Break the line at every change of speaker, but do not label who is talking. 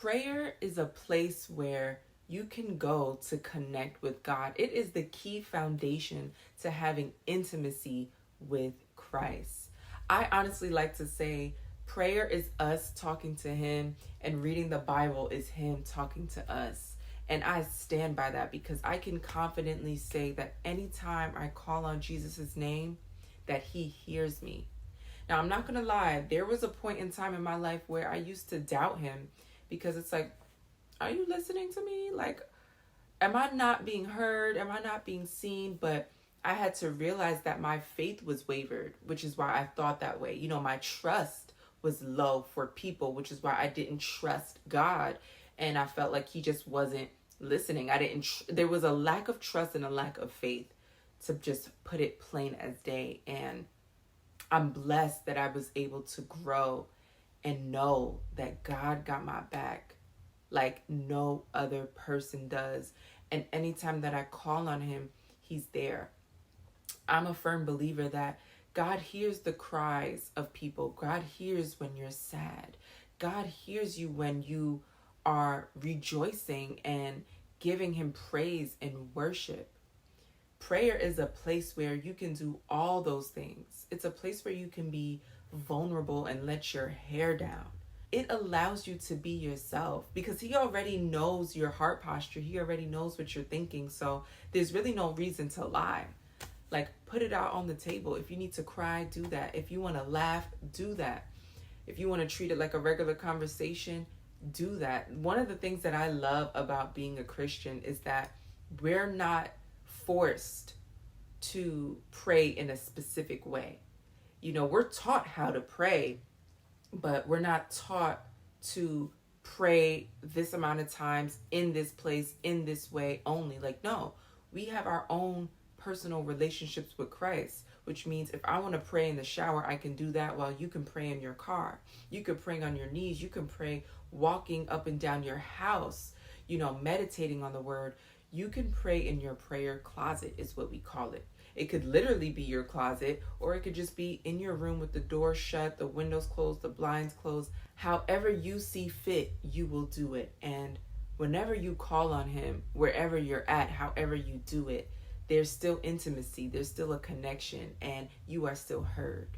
Prayer is a place where you can go to connect with God. It is the key foundation to having intimacy with Christ. I honestly like to say prayer is us talking to Him, and reading the Bible is Him talking to us. And I stand by that because I can confidently say that anytime I call on Jesus' name, that He hears me. Now, I'm not going to lie, there was a point in time in my life where I used to doubt Him because it's like, are you listening to me? Like, am I not being heard? Am I not being seen? But I had to realize that my faith was wavered, which is why I thought that way. You know, my trust was low for people, which is why I didn't trust God. And I felt like He just wasn't listening. There was a lack of trust and a lack of faith, to just put it plain as day. And I'm blessed that I was able to grow and know that God got my back like no other person does. And anytime that I call on Him, He's there. I'm a firm believer that God hears the cries of people. God hears when you're sad. God hears you when you are rejoicing and giving Him praise and worship. Prayer is a place where you can do all those things. It's a place where you can be vulnerable and let your hair down. It allows you to be yourself because He already knows your heart posture. He already knows what you're thinking. So there's really no reason to lie. Like, put it out on the table. If you need to cry, do that. If you want to laugh, do that. If you want to treat it like a regular conversation, do that. One of the things that I love about being a Christian is that we're not forced to pray in a specific way. You know, we're taught how to pray, but we're not taught to pray this amount of times in this place, in this way only. Like, no, we have our own personal relationships with Christ, which means if I want to pray in the shower, I can do that while you can pray in your car. You can pray on your knees. You can pray walking up and down your house, you know, meditating on the word. You can pray in your prayer closet is what we call it. It could literally be your closet, or it could just be in your room with the door shut, the windows closed, the blinds closed. However you see fit, you will do it. And whenever you call on Him, wherever you're at, however you do it, there's still intimacy, there's still a connection, and you are still heard.